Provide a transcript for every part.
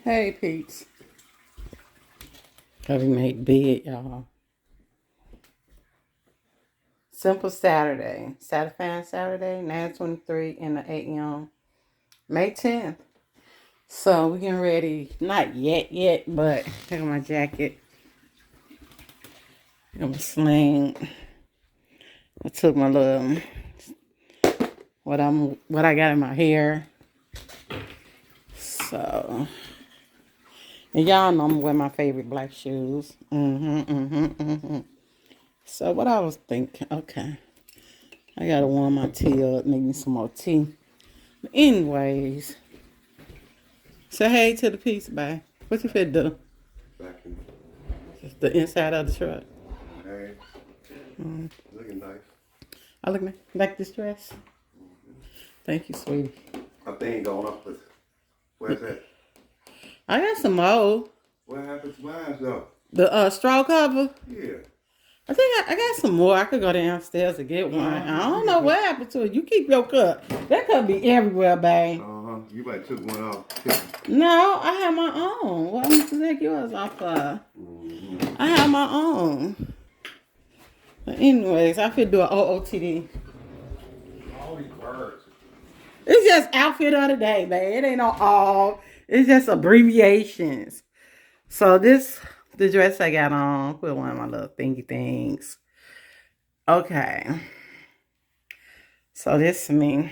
Hey, Pete's. Cause we made big, y'all. Simple Saturday. Saturday, 9:23 in the AM. May 10th. So we getting ready. Not yet, but I got my jacket. I got my sling. I took my little what I got in my hair. So and y'all know I'm wearing my favorite black shoes. So what I was thinking, okay. I gotta warm my tea up, make me some more tea. But anyways, say hey to the piece, bye. What you fit do? Vacuum. Just the inside of the truck. Hey, looking nice. I look like this dress. Thank you, sweetie. My thing going up with, where's that? I got some more. What happened to mine though? The straw cover. Yeah. I think I got some more. I could go downstairs and get one. I don't know what happened to it. You keep your cup. That could be everywhere, babe. You might took one off. No, I have my own. What am I to take yours off for? I have my own. But anyways, I could do an OOTD. All these birds. It's just outfit of the day, babe. It ain't no all. It's just abbreviations. So the dress I got on, put one of my little thingy things. Okay. So this me.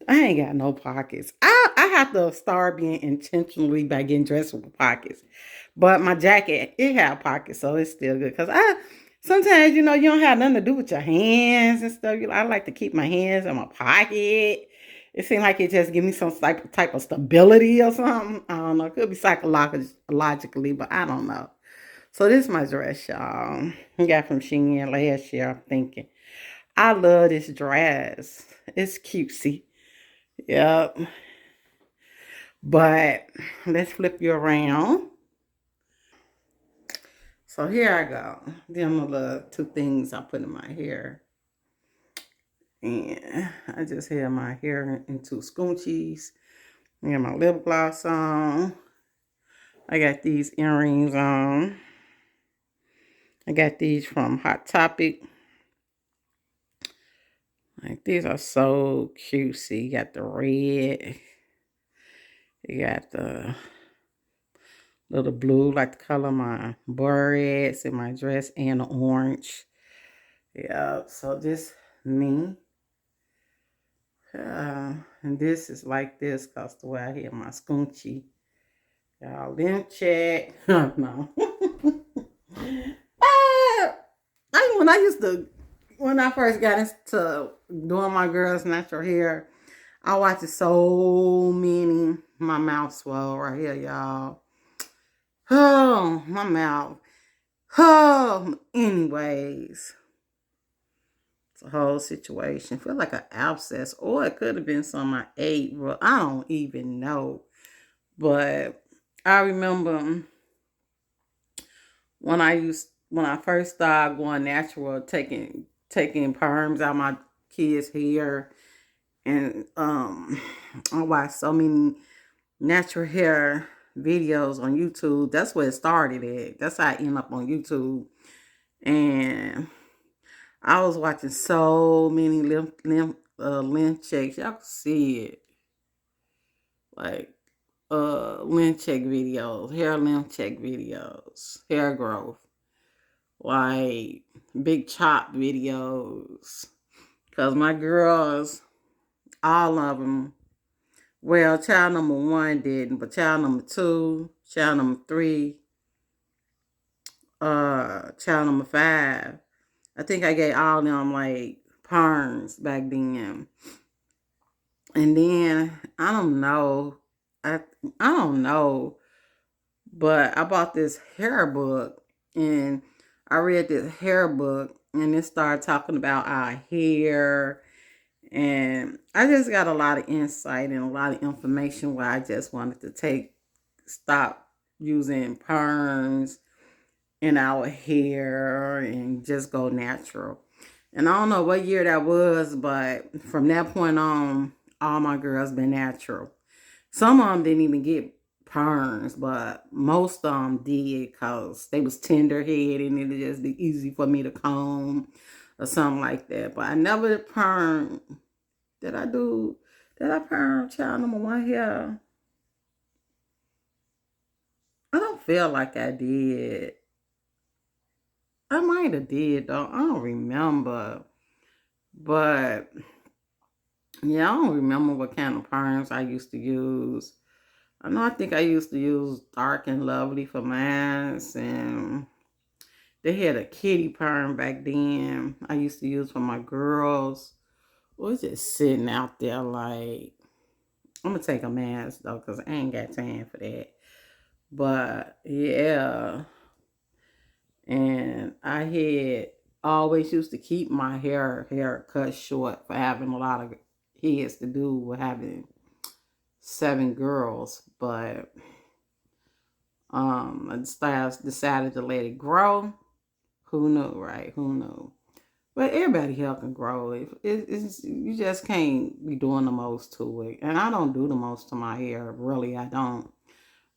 I ain't got no pockets. I have to start being intentionally by getting dressed with pockets. But my jacket, it have pockets, so it's still good. Cause sometimes, you don't have nothing to do with your hands and stuff. I like to keep my hands in my pocket. It seems like it just give me some type of stability or something. I don't know. It could be psychologically, but I don't know. So this is my dress, y'all. I got from Shein last year, I'm thinking. I love this dress. It's cutesy. Yep. But let's flip you around. So here I go. Them are the two things I put in my hair. And I just had my hair in two scoochies. I got my lip gloss on. I got these earrings on. I got these from Hot Topic. Like, these are so cutesy. You got the red. You got the little blue, like the color of my barrettes in my dress, and the orange. Yeah, so this me. And this is like this because the way I hit my scoochie. Y'all didn't check. No. When I first got into doing my girls' natural hair, I watched so many. My mouth swelled right here, y'all. Oh, my mouth. Oh, anyways. It's a whole situation. Feel like an abscess, or it could have been something I ate, but I don't even know. But I remember when I first started going natural, taking perms out my kids' hair, and I watched so many natural hair videos on YouTube. That's where it started at. That's how I ended up on YouTube. And I was watching so many length checks. Y'all can see it. Like length check videos, hair length check videos, hair growth, like big chop videos. Cause my girls, all of them, well, child number 1 didn't, but child number 2, child number 3, child number 5. I think I gave all of them like perms back then. And then I don't know. I don't know. But I bought this hair book, and I read this hair book, and it started talking about our hair, and I just got a lot of insight and a lot of information where I just wanted to stop using perms in our hair and just go natural. And I don't know what year that was, but from that point on, all my girls been natural. Some of them didn't even get perms, but most of them did because they was tender head and it'd just be easy for me to comb or something like that. But I never perm. Did I do? Did I perm child number one hair? I don't feel like I did. I might have did though. I don't remember. But yeah, I don't remember what kind of perms I used to use. I know I think I used to use Dark and Lovely for mine, and they had a kitty perm back then. I used to use for my girls. Was just sitting out there like I'm gonna take a mask though, cause I ain't got time for that. But yeah, and I had always used to keep my hair cut short for having a lot of kids to do with having 7 girls, but I decided to let it grow. Who knew, right? Who knew? But everybody hair can grow. It's you just can't be doing the most to it, and I don't do the most to my hair. Really, I don't.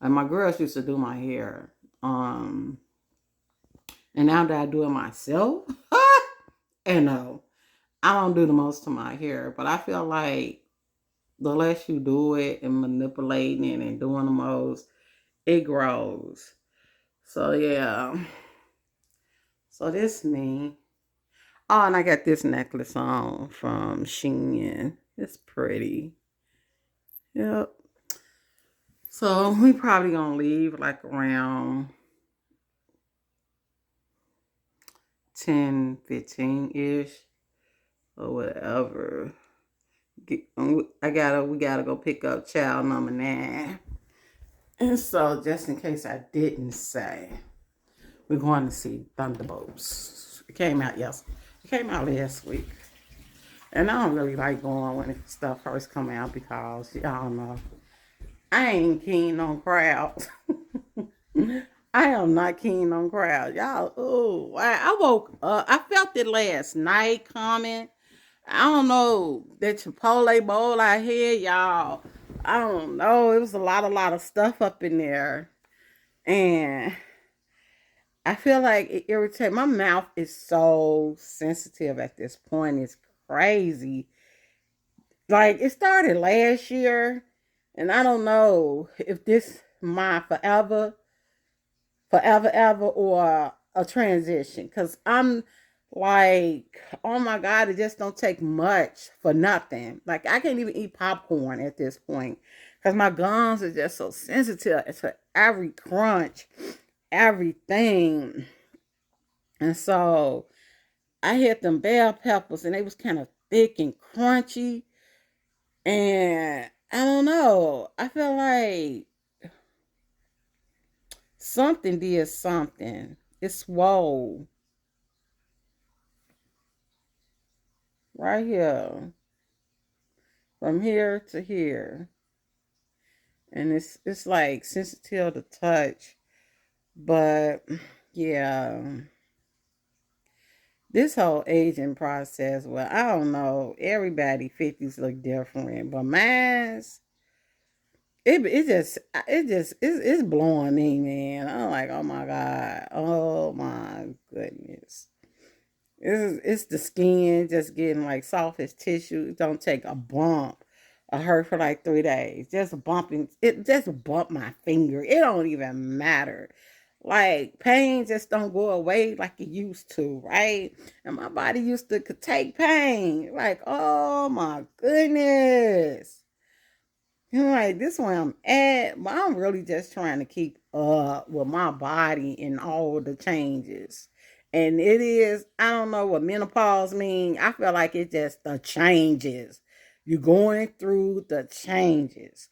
And my girls used to do my hair. And now that I do it myself, and no, I don't do the most to my hair. But I feel like the less you do it and manipulating it and doing the most, it grows. So yeah. So this me. Oh, and I got this necklace on from Shein. It's pretty. Yep. So we probably gonna leave like around 10:15 ish or whatever. We gotta go pick up child number 9. And so just in case I didn't say, we're going to see Thunderbolts. It came out yesterday. It came out last week. And I don't really like going when stuff first come out because y'all know I ain't keen on crowds. I am not keen on crowds. Y'all, oh, I woke up. I felt it last night coming. I don't know. That Chipotle bowl I had, y'all. I don't know. It was a lot of stuff up in there. And I feel like it irritates. My mouth is so sensitive at this point. It's crazy. Like it started last year, and I don't know if this my forever, ever, or a transition. Cause I'm like, oh my God, it just don't take much for nothing. Like I can't even eat popcorn at this point. Cause my gums are just so sensitive to every crunch, everything. And so I had them bell peppers and they was kind of thick and crunchy. And I don't know. I feel like something did something. It swole right here, from here to here, and it's like sensitive to touch. But yeah, this whole aging process. Well, I don't know. Everybody 50s look different, but mine's it's blowing me, man. I'm like, oh my God, oh my goodness. It's the skin just getting like soft as tissue. It don't take a bump. I hurt for like 3 days. Just bumping it just bump my finger. It don't even matter. Like pain just don't go away like it used to, right? And my body used to could take pain. Like, oh my goodness. You know, like this one I'm at, but I'm really just trying to keep up with my body and all the changes. And it is, I don't know what menopause mean. I feel like it's just the changes. You're going through the changes.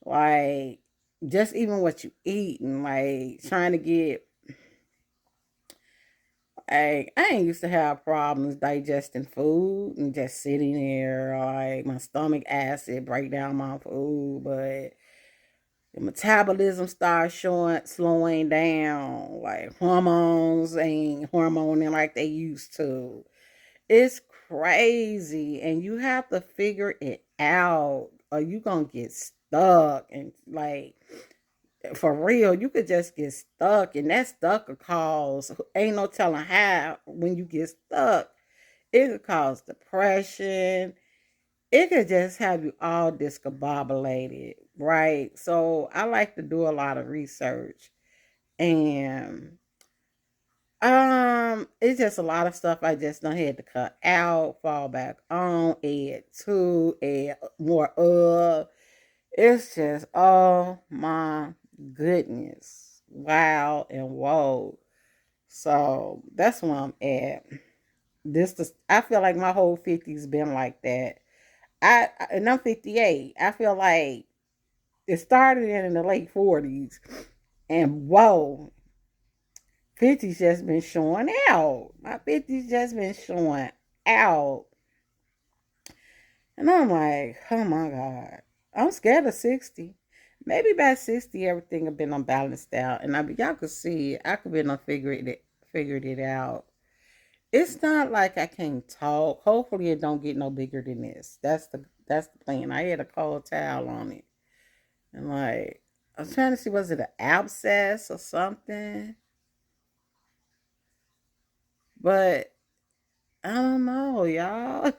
Like just even what you eat and like trying to get I ain't used to have problems digesting food and just sitting there like my stomach acid break down my food, but the metabolism starts slowing down. Like hormones ain't hormoning like they used to. It's crazy, and you have to figure it out, or you gonna get stuck and like For real, you could just get stuck, and that stuck could cause ain't no telling how when you get stuck. It could cause depression. It could just have you all discombobulated, right? So I like to do a lot of research, and it's just a lot of stuff I just done had to cut out, fall back on, add to, add more of. It's just, oh my goodness. Wow and whoa. So that's where I'm at. I feel like my whole 50's been like that. And I'm 58. I feel like it started in the late 40's, and whoa, 50's just been showing out. My 50's just been showing out. And I'm like, oh my God. I'm scared of 60. Maybe by 60 everything have been unbalanced out. And y'all could see I could be figured it out. It's not like I can't talk. Hopefully it don't get no bigger than this. That's the plan. I had a cold towel on it. And like I was trying to see, was it an abscess or something? But I don't know, y'all.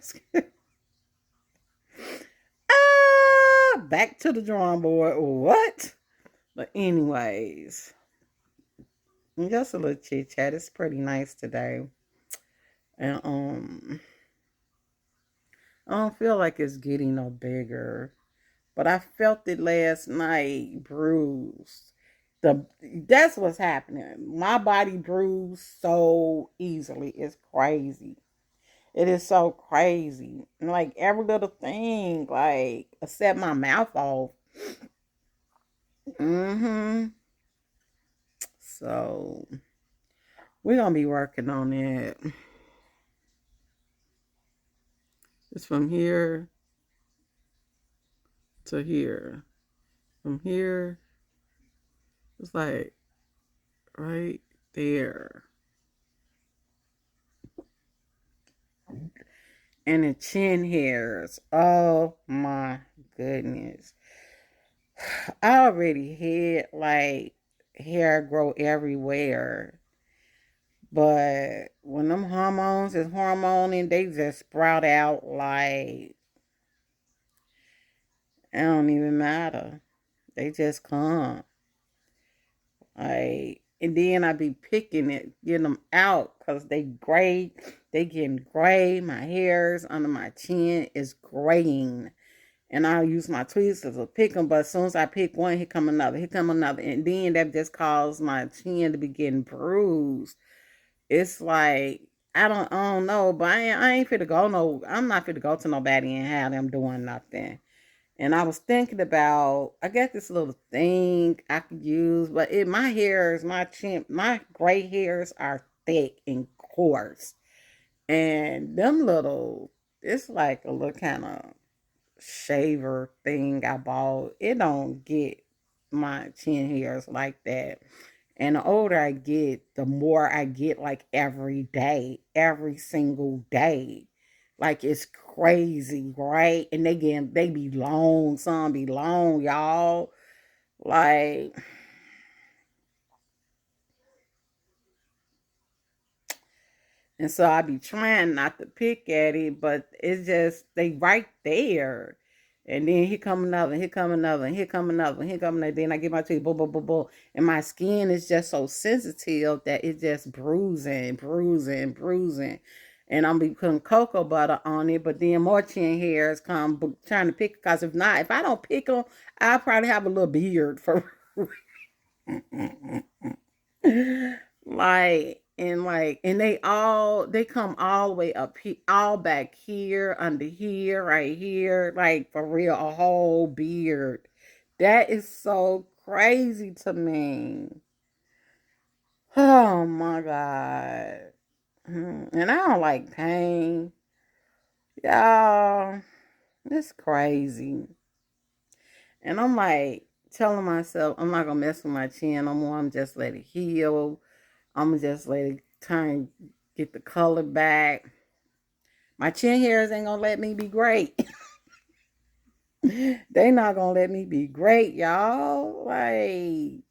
Back to the drawing board. What? But anyways, just a little chit chat. It's pretty nice today, and I don't feel like it's getting no bigger. But I felt it last night, bruised. That's what's happening. My body bruised so easily. It's crazy. It is so crazy. Like every little thing, like except my mouth off. Mm-hmm. So we're gonna be working on it. It's from here to here. From here, it's like right there. And the chin hairs. Oh my goodness. I already had like hair grow everywhere. But when them hormones is hormoning, they just sprout out like it don't even matter. They just come. Like, and then I be picking it, getting them out because they gray. They getting gray. My hairs under my chin is graying. And I'll use my tweezers to pick them. But as soon as I pick one, here come another. Here come another. And then that just caused my chin to be getting bruised. It's like I don't know, but I ain't fit to go no. I'm not fit to go to nobody and have them doing nothing. And I was thinking about I got this little thing I could use, but my hairs, my chin, my gray hairs are thick and coarse, and them little. It's like a little kind of shaver thing I bought. It don't get my chin hairs like that. And the older I get, the more I get like every day, every single day. Like it's crazy, right? And they be long, some be long, y'all. Like, and so I be trying not to pick at it, but it's just they right there. And then here come another, here come another, here come another, here come another. Then I get my teeth, boom, boom, boom, boom. And my skin is just so sensitive that it's just bruising, bruising, bruising. And I'm be putting cocoa butter on it, but then more chin hairs come trying to pick. Because if not, if I don't pick them, I'll probably have a little beard for like, and they come all the way up here, all back here, under here, right here, like for real, a whole beard. That is so crazy to me. Oh my God. And I don't like pain. Y'all, it's crazy. And I'm like telling myself I'm not gonna mess with my chin no more. I'm just let it heal. I'm gonna just let it turn, get the color back. My chin hairs ain't gonna let me be great. They not gonna let me be great, y'all. Like,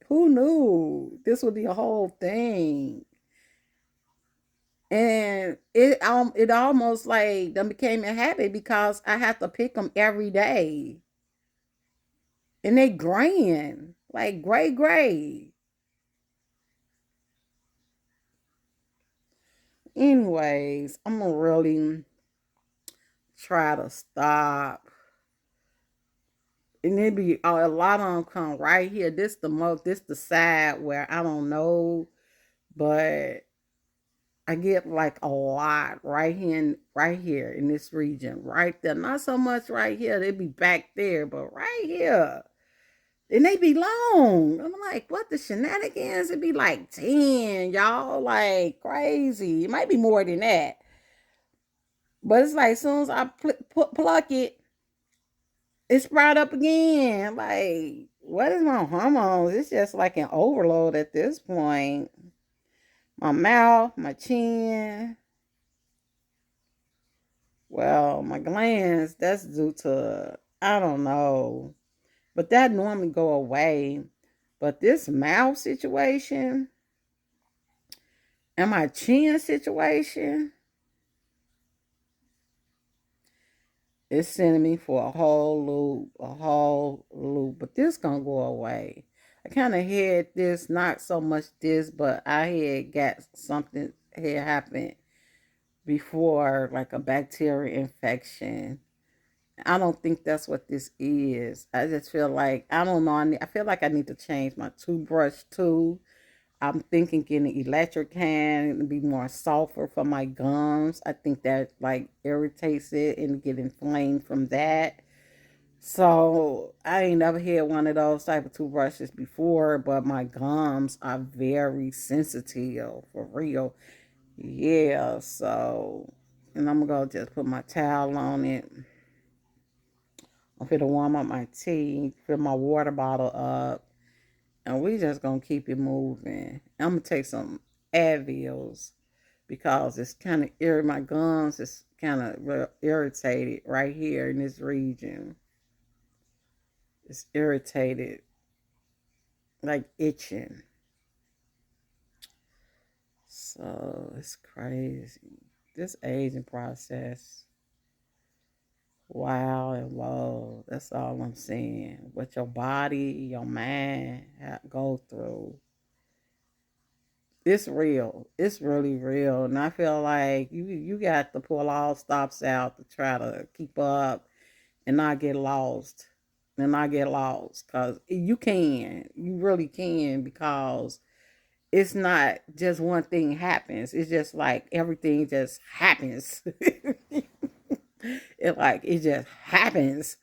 who knew this would be a whole thing? And it almost like them became a habit because I have to pick them every day, and they graying like gray. Anyways, I'm gonna really try to stop. And it be a lot of them come right here. This the side where I don't know, but I get like a lot right here in this region, right there. Not so much right here. They be back there, but right here. And they be long. I'm like, what the shenanigans? It be like 10, y'all. Like crazy. It might be more than that. But it's like as soon as I pluck it, it's sprout up again. Like, what is my hormones? It's just like an overload at this point. My mouth, my chin. Well, my glands, that's due to, I don't know. But that normally go away. But this mouth situation and my chin situation, it's sending me for a whole loop. But this gonna go away. I kind of had this, not so much this, but I had got something had happened before, like a bacteria infection. I don't think that's what this is. I just feel like I don't know. I feel like I need to change my toothbrush too. I'm thinking getting an electric can to be more softer for my gums. I think that like irritates it and get inflamed from that. So I ain't never had one of those type of toothbrushes before, but my gums are very sensitive for real. Yeah, so and I'm gonna just put my towel on it. I'm finna warm up my tea, fill my water bottle up, and we just gonna keep it moving. I'm gonna take some Advils because it's kind of my gums is kind of irritated right here in this region. It's irritated, like itching. So it's crazy. This aging process. Wow and whoa. That's all I'm saying. What your body, your mind go through. It's real. It's really real. And I feel like you got to pull all stops out to try to keep up and not get lost. And not get lost. Cause you can. You really can because it's not just one thing happens. It's just like everything just happens. It just happens,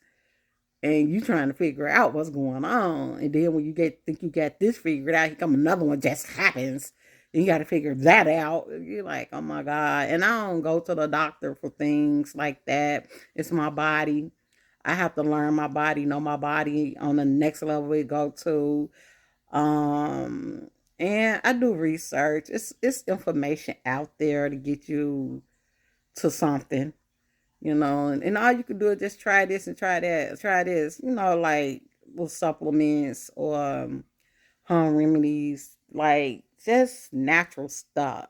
and you trying to figure out what's going on, and then when you get think you got this figured out, here come another one just happens. And you got to figure that out. You're like, oh my god! And I don't go to the doctor for things like that. It's my body. I have to learn my body, know my body on the next level we go to. Um, and I do research. It's information out there to get you to something, and all you can do is just try this and try that, try this, like with supplements or home remedies, like just natural stuff.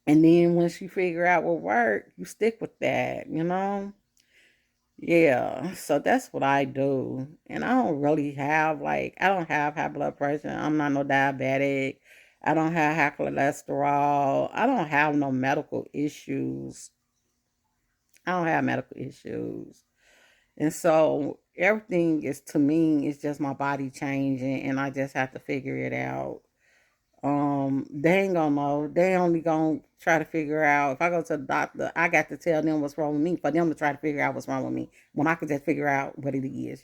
And then once you figure out what work, you stick with that. Yeah, so that's what I do. And I don't really have I don't have high blood pressure. I'm not no diabetic. I don't have high cholesterol. I don't have no medical issues. I don't have medical issues. And so everything is to me is just my body changing and I just have to figure it out. They ain't gonna know. They only gonna try to figure out if I go to the doctor, I got to tell them what's wrong with me for them to try to figure out what's wrong with me. When I could just figure out what it is,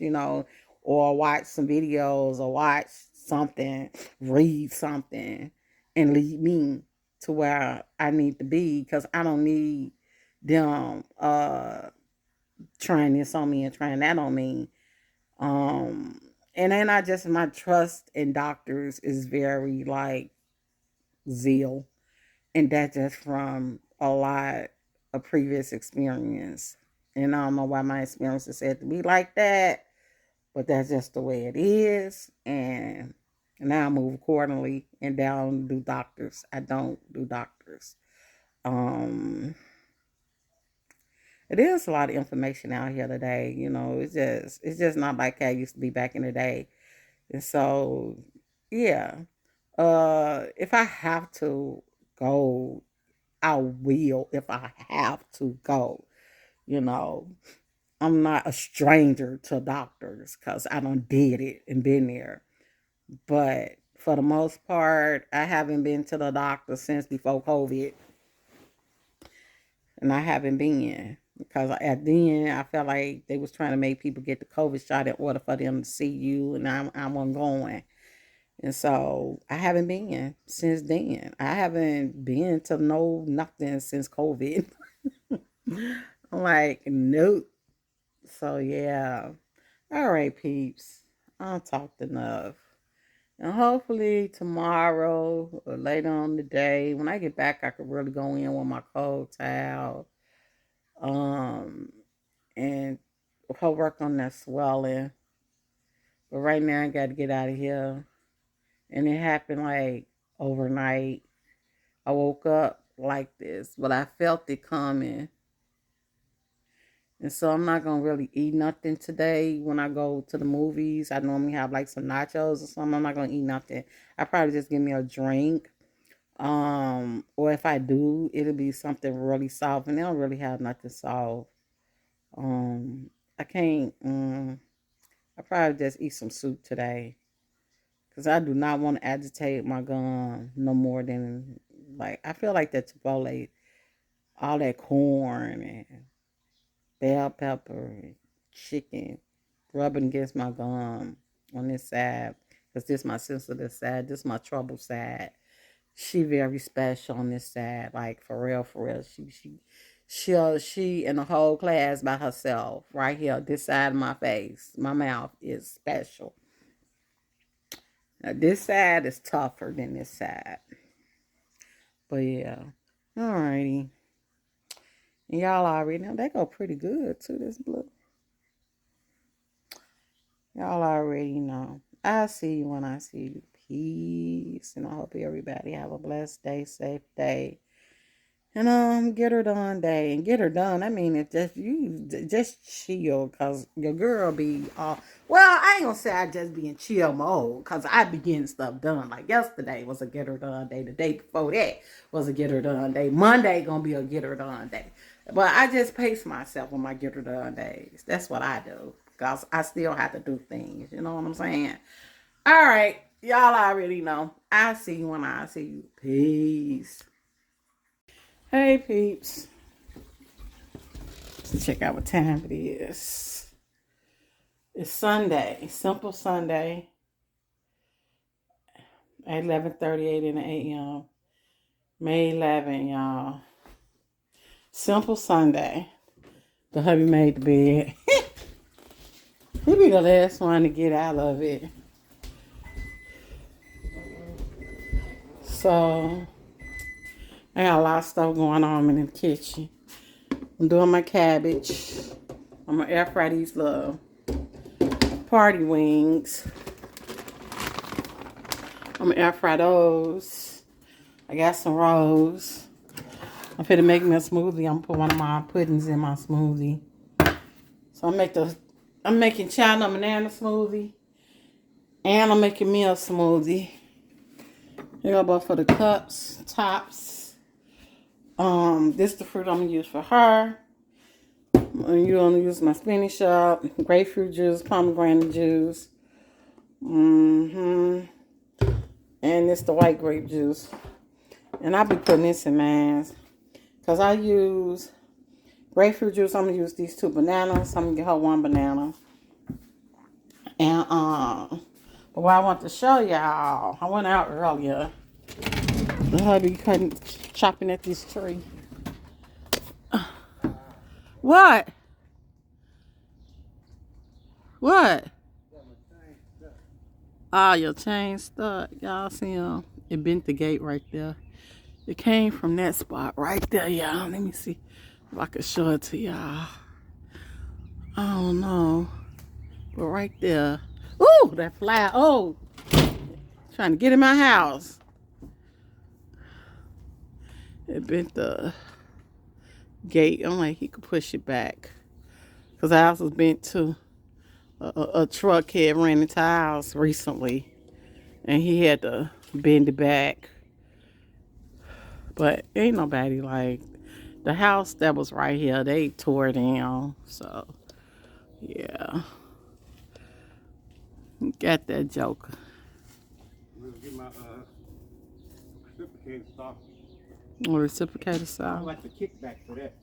or watch some videos or watch something, read something, and lead me to where I need to be because I don't need them trying this on me and trying that on me. Um, and then my trust in doctors is very like zeal, and that just from a lot of previous experience. And I don't know why my experiences had to be like that, but that's just the way it is. And now I move accordingly and don't do doctors. I don't do doctors. Um, it is a lot of information out here today. You know, it's just not like how it used to be back in the day. And so, yeah. If I have to go, I will. If I have to go, you know, I'm not a stranger to doctors because I done did it and been there. But for the most part, I haven't been to the doctor since before COVID, and I haven't been because at then I felt like they was trying to make people get the COVID shot in order for them to see you, and I wasn't going. And so I haven't been since then. I haven't been to no nothing since COVID. I'm like, nope. So yeah. All right, peeps. I'll talked enough. And hopefully tomorrow or later on the day, when I get back, I could really go in with my cold towel. Um, and work on that swelling. But right now, I got to get out of here. And it happened like overnight. I woke up like this, but I felt it coming. And so I'm not gonna really eat nothing today when I go to the movies. I normally have like some nachos or something. I'm not gonna eat nothing. I probably just give me a drink. Or if I do, it'll be something really soft, and they don't really have nothing soft. Um, I can't. I probably just eat some soup today because I do not want to agitate my gum no more than like I feel like that Chipotle, all that corn and bell pepper and chicken rubbing against my gum on this side because this my sensitive side, this my trouble side. She very special on this side, like for real, for real. She and the whole class by herself right here. This side of my face, my mouth is special. Now, this side is tougher than this side, but yeah. Alrighty, and y'all already know they go pretty good too. This blue. Y'all already know. I'll see you when I see you. Peace. And I hope everybody have a blessed day, safe day. And get her done day. And get her done. I mean, it just you just chill cause your girl be all well, I ain't gonna say I just be in chill mode, cause I be getting stuff done. Like yesterday was a get her done day. The day before that was a get her done day. Monday gonna be a get her done day. But I just pace myself with my get her done days. That's what I do. Because I still have to do things. You know what I'm saying? All right. Y'all already know. I'll see you when I see you. Peace. Hey, peeps. Let's check out what time it is. It's Sunday. Simple Sunday. At 11:38 in the a.m. May 11, y'all. Simple Sunday. The hubby made the bed. He be the last one to get out of it. So, I got a lot of stuff going on in the kitchen. I'm doing my cabbage. I'm going to air fry these little party wings. I'm going to air fry those. I got some rolls. I'm finna make me a smoothie. I'm going to put one of my puddings in my smoothie. So I'm making China banana smoothie. And I'm making me a smoothie. Here go both for the cups, tops. This is the fruit I'm gonna use for her. You're gonna use my spinach up, grapefruit juice, pomegranate juice. And this the white grape juice. And I'll be putting this in mine. Cause I use grapefruit juice. I'm gonna use these 2 bananas. I'm gonna get her 1 banana. And but what I want to show y'all, I went out earlier. The hubby chopping at this tree. What? What? Ah, your chain stuck. Y'all see him? It bent the gate right there. It came from that spot right there, y'all. Let me see if I can show it to y'all. I don't know. But right there. Ooh, that fly. Oh, trying to get in my house. It bent the gate. I'm like, he could push it back. Because the house was bent too. A truck had ran into our house recently. And he had to bend it back. But ain't nobody like the house that was right here. They tore it down. So, yeah. Got that joker. I'm gonna get my reciprocated stuff. Or reciprocated I style. like the kickback for that.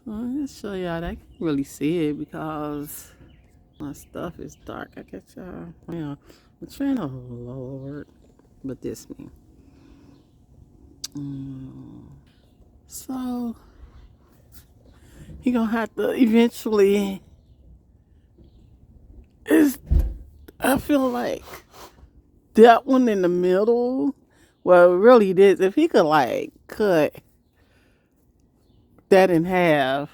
So I'll show y'all that. I can't really see it because my stuff is dark. I get y'all. Yeah, I'm trying to lower, but this me. So he gonna have to eventually. I feel like that one in the middle. Well, really, it is. If he could like cut that in half.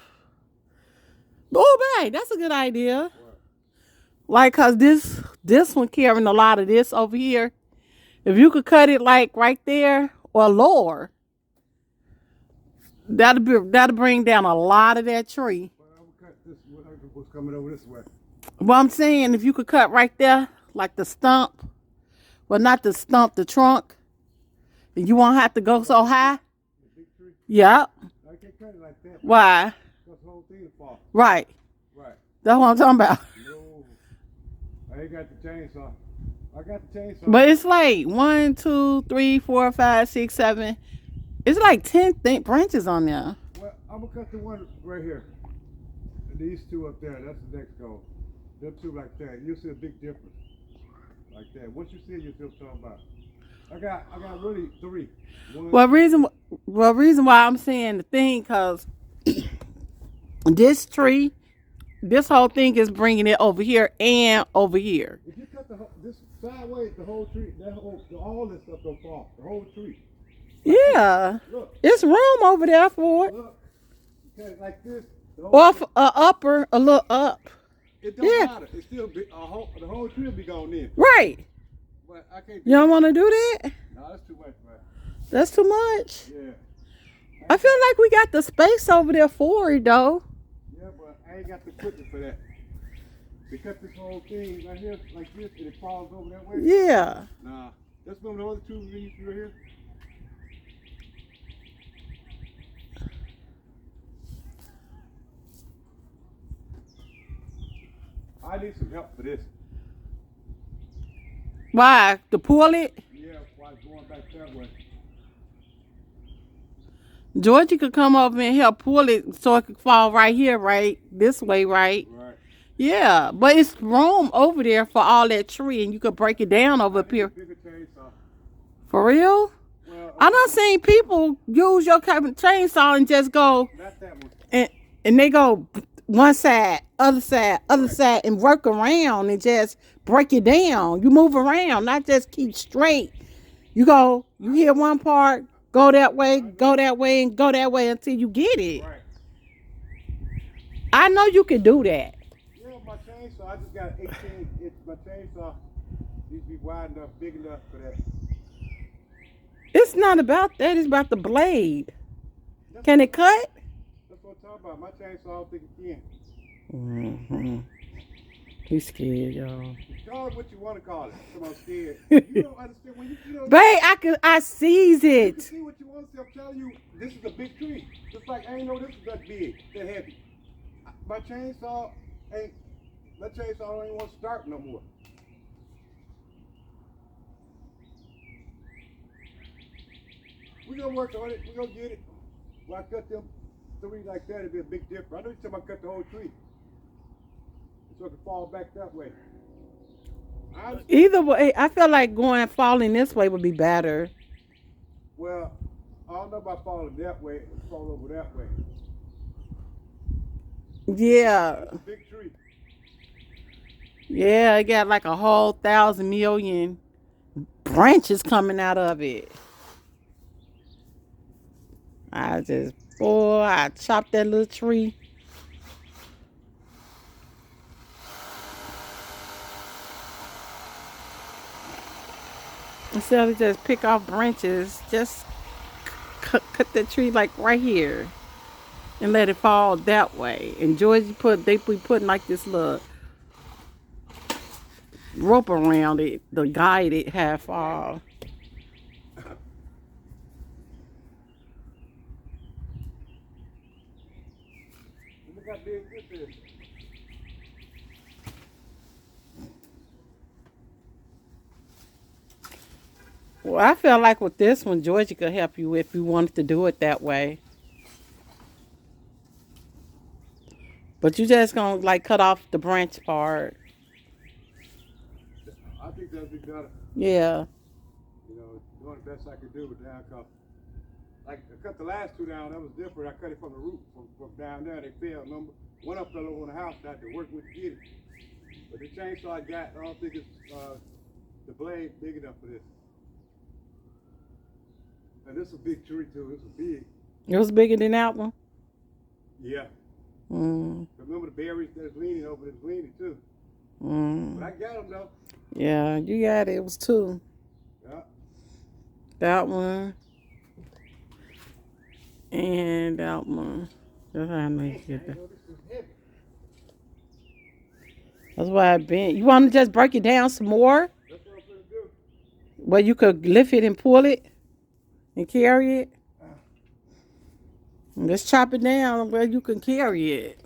Oh, babe, that's a good idea. Like, cause this one carrying a lot of this over here. If you could cut it like right there or lower, that'll bring down a lot of that tree. Well, I will cut this. What's coming over this way? Well, I'm saying if you could cut right there, like the stump, well, not the stump, the trunk, and you won't have to go so high. The big tree. Yep. I can't cut it like that. Why? Because the whole thing will fall. Right. Right. That's what I'm talking about. No. I ain't got the chainsaw. I got the chainsaw. But it's like 1, 2, 3, 4, 5, 6, 7. It's like 10 branches on there. Well, I'm gonna cut the one right here. These two up there. That's the next goal. Them two like that. You'll see a big difference. Like that. Once you see it, you'll see what I'm talking about. I got really 3. Reason why I'm saying the thing, cause this tree, this whole thing is bringing it over here and over here. If you cut this sideways, the whole tree, all this stuff don't fall. The whole tree. Yeah, Look, it's room over there for it. look. You cut it like this. Or a little up. It don't matter. It's still the whole tree will be gone in. Right. But I can't. You don't want to do that? No, that's too much, man. That's too much. Yeah. I feel like we got the space over there for it, though. Yeah, but I ain't got the equipment for that. To cut this whole thing right here like this and it falls over that way. Yeah. Nah. Let's go to the other 2 leaves right here. I need some help for this. Why? To pull it? Yeah, while it's going back that way. Georgie could come over and help pull it so it could fall right here, right? This way, right? Right. Yeah, but it's room over there for all that tree, and you could break it down over here. Bigger chainsaw. For real? Well, I done seen people use your kind of chainsaw and just go, not that one. and they go one side, other side, and work around and just break it down. You move around, not just keep straight. You go, you hear one part, go that way, and go that way until you get it. Right. I know you can do that. Yeah, my chainsaw, I just got 18 inch. My chainsaw needs to be wide enough, big enough for that. It's not about that. It's about the blade. Can it cut? That's what I'm talking about. My chainsaw, I don't think it can. Mm-hmm. He's scared, y'all. Call it what you want to call it. I'm scared. You don't understand when you know. Babe, I sees You it. can see what you want to see. I'm telling you, this is a big tree. Just like I ain't know this is that big, that heavy. My chainsaw ain't want to start no more. We're gonna work on it. We're gonna get it. When I cut them 3 like that, it'd be a big difference. I know you said I cut the whole tree. So it can fall back that way. Either way, I feel like falling this way would be better. Well, I don't know about falling that way. It's fall over that way. Yeah. That's a big tree. Yeah, it got like a whole 1,000 million branches coming out of it. I chopped that little tree. Instead of just pick off branches, just cut the tree like right here and let it fall that way. And Georgie they be putting like this little rope around it to guide it half fall. Look how big this is. Well, I feel like with this one, Georgia could help you if you wanted to do it that way. But you just gonna like cut off the branch part. I think that'd be better. Yeah. You know, doing the best I could do with down cut. Like I cut the last two down, that was different. I cut it from the root from down there. They fell. Remember, one up fell over on the house. I had to work with to get it. But the chainsaw I got, I don't think it's the blade big enough for this. And this is a big tree too. This is big. It was bigger than that one. Yeah. Mm. Remember the berries that's leaning over, it's leaning too. Mm. But I got them though. Yeah, you got it. It was two. Yeah. That one. And that one. That's how I know you get that. That's why I been. You want to just break it down some more? That's what I'm gonna do. Where you could lift it and pull it and carry it? Let's chop it down where you can carry it.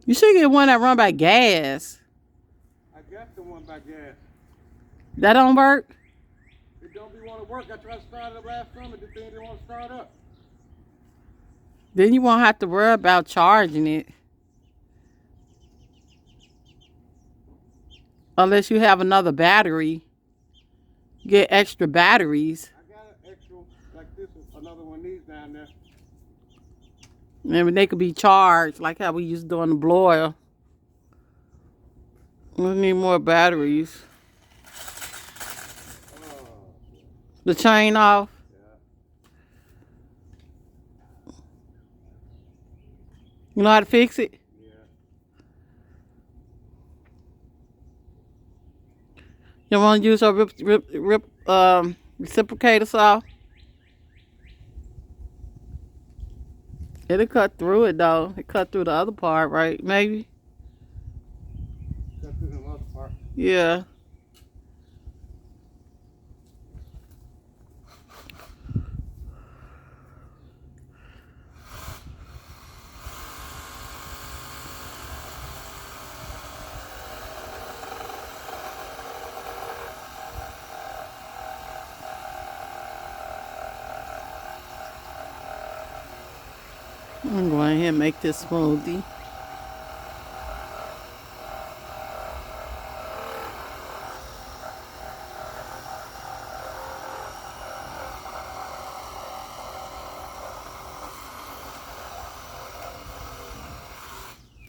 You should get one that run by gas. I got the one by gas. That don't work? It don't be want to work. I tried to start it up last summer. The thing didn't want to start up. Then you won't have to worry about charging it. Unless you have another battery. Get extra batteries. I got an extra like this, another one of these down there. And they could be charged like how we used to do on the blower. We need more batteries. Oh, The chain off. yeah. You know how to fix it? Yeah. You want to use a reciprocator saw? It'll cut through it though. It cut through the other part, right? Maybe. Cut through the other part. Yeah. I'm going ahead and make this smoothie.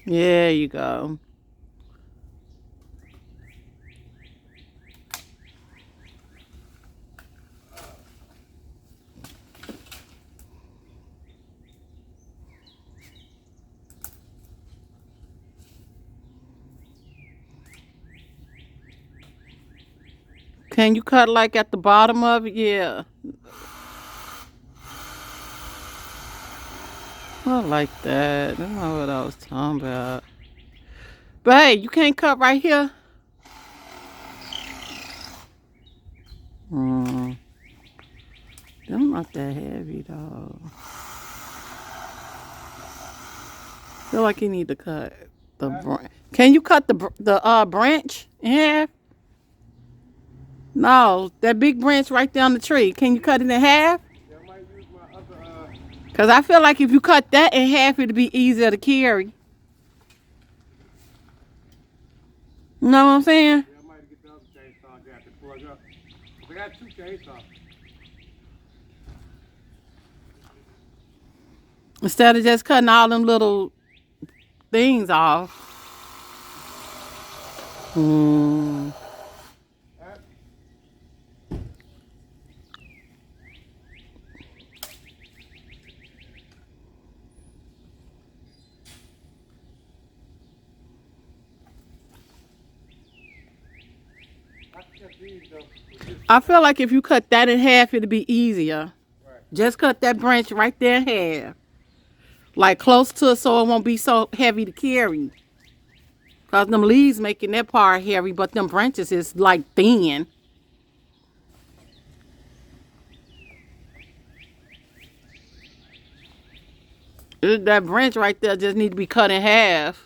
There you go. Can you cut like at the bottom of it? Yeah. I like that. That's not what I was talking about. But hey, you can't cut right here. Them not that heavy though. Feel like you need to cut the branch. Can you cut the branch in half? No, that big branch right down the tree. Can you cut it in half? Yeah, I might use my other. Cause I feel like if you cut that in half, it'd be easier to carry. You know what I'm saying? Yeah, I might get the other chainsaw I got to plug up. I got two chainsaws. Instead of just cutting all them little things off. these though. With this, I feel like if you cut that in half, it'd be easier. right. Just cut that branch right there in half. Like close to it so it won't be so heavy to carry. Cause them leaves making that part heavy, but them branches is like thin. That branch right there just need to be cut in half.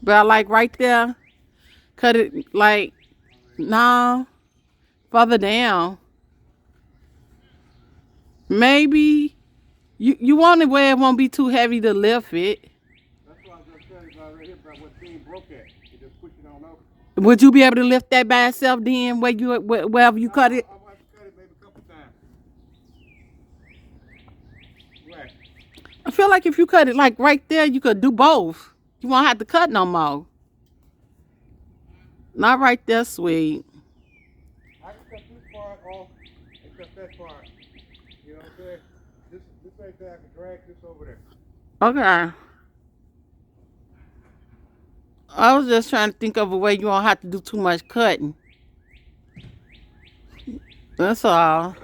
But like right there, cut it like no further down. Maybe you want it where it won't be too heavy to lift it. That's why I was just telling you about right here about what thing broke at. You just push it on over. Would you be able to lift that by itself then wherever you cut it? I want to cut it maybe a couple times. Right. I feel like if you cut it like right there, you could do both. You won't have to cut no more. Not right there, sweet. I can cut this part off and cut that part. You know what I'm saying? This right there, I can drag this over there. Okay. I was just trying to think of a way you won't have to do too much cutting. That's all.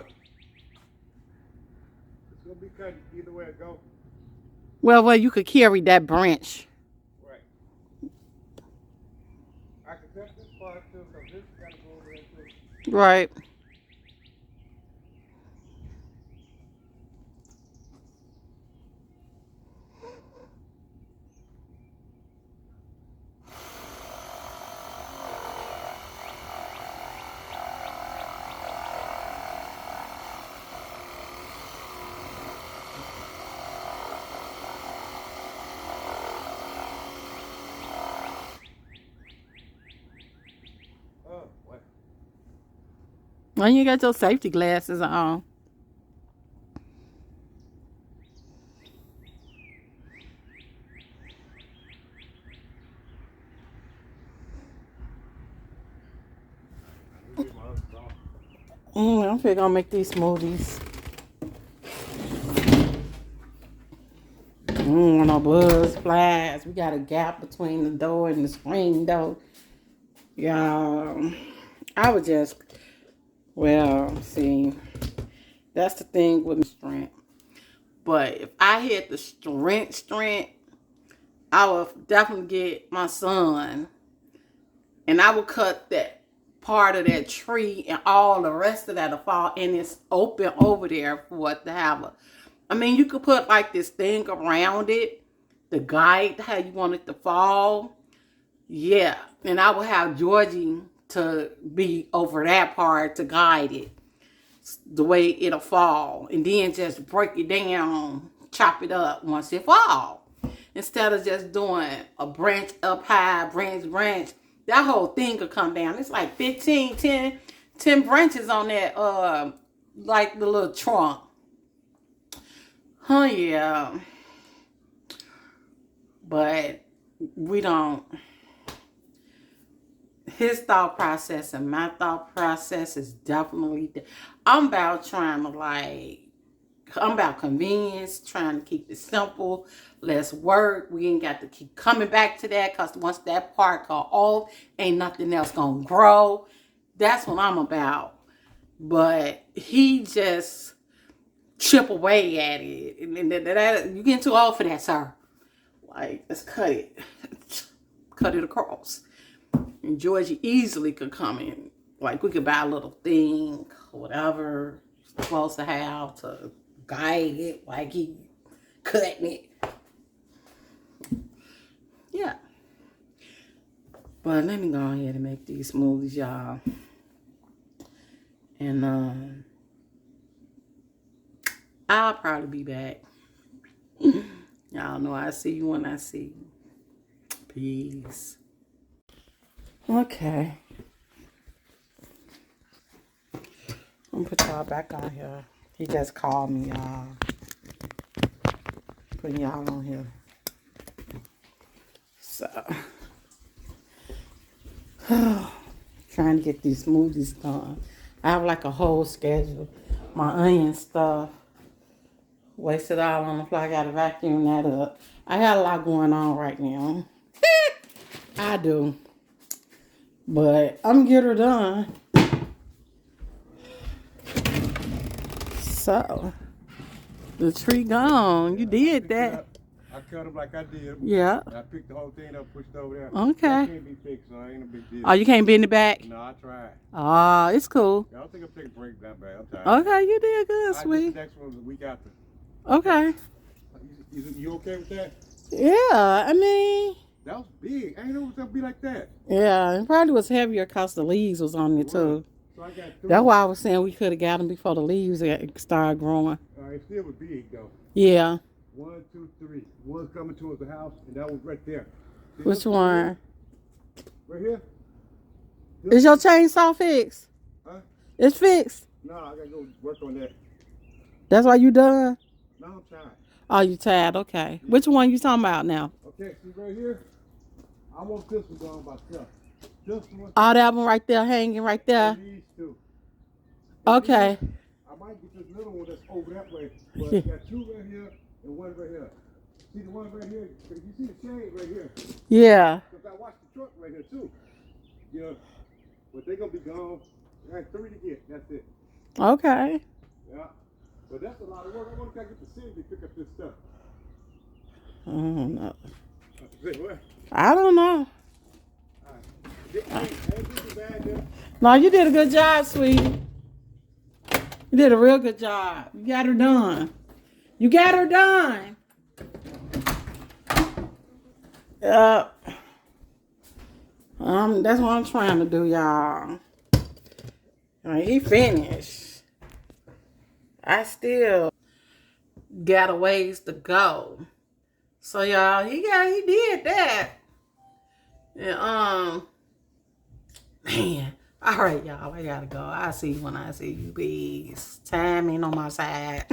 It's gonna be cut either way it go. Well, you could carry that branch. Right. I can cut this part too, so this gotta go over there too. Right. Oh, what? When you got your safety glasses on. Let me get my other saw. I'm finna gonna make these smoothies. No buzz flies. We got a gap between the door and the screen door. Yeah. I would just, well, see, that's the thing with strength. But if I had the strength, I would definitely get my son and I would cut that part of that tree and all the rest of that'll fall and it's open over there for it to have a, I mean, you could put like this thing around it to guide how you want it to fall. Yeah. And I would have Georgie to be over that part to guide it the way it'll fall. And then just break it down, chop it up once it fall. Instead of just doing a branch up high, branch, that whole thing could come down. It's like 10 branches on that, like the little trunk. Oh, yeah. But we don't. His thought process and my thought process is definitely. I'm about trying to I'm about convenience, trying to keep it simple, less work. We ain't got to keep coming back to that because once that part go off, ain't nothing else gonna grow. That's what I'm about. But he just chip away at it. And that, you getting too old for that, sir. Like, let's cut it. Cut it across. And Georgie easily could come in. Like, we could buy a little thing, whatever, supposed to have to guide it, like he cutting it. Yeah. But let me go ahead and make these smoothies, y'all. And I'll probably be back. Y'all know I see you when I see you. Peace. Okay. I'm gonna put y'all back on here. He just called me, y'all. Putting y'all on here. So, trying to get these smoothies done. I have like a whole schedule my onion stuff. Waste it all on the floor. I gotta vacuum that up. I got a lot going on right now. I do. But I'm gonna get her done. So, the tree gone. You did that. I cut them like I did. Yeah. I picked the whole thing up, pushed it over there. Okay. That can't be fixed, so it ain't a big deal. Oh, you can't bend it back? No, I tried. Oh, it's cool. I don't think I'm taking a break that bad. I'm tired. Okay, you did good, I sweet. think the next one's the week after. Okay. You okay with that? Yeah, I mean, That was big. I ain't know it was gonna be like that. yeah, it probably was heavier because the leaves was on it too. So I got three. That's why I was saying we could have got them before the leaves started growing. It still was big though. Yeah. 1, 2, 3. One's coming towards the house, and that was right there. See Which this one? Right here. Is your chainsaw fixed? Huh? It's fixed. No, I gotta go work on that. That's why you done? No, I'm tired. Oh, you tired? Okay. Which one you talking about now? Okay, see right here? I want this one going myself. This one. Oh, that one right there, hanging right there. And these two. Okay. I might get this little one that's over that way. But I got two right here and one right here. See the one right here? If you see the shade right here. Yeah. Because I watched the truck right here too. Yeah. But they're going to be gone. I got 3 to get. That's it. Okay. Yeah. But that's a lot of work. I want to get the city to pick up this stuff. I don't know. Say what? I don't know. Hey, this is bad, yeah. No, you did a good job, sweetie. You did a real good job. You got her done. You got her done. That's what I'm trying to do, y'all. He finished. I still got a ways to go. So y'all, he did that. And man. All right, y'all, I gotta go. I'll see you when I see you. Peace. Time ain't on my side.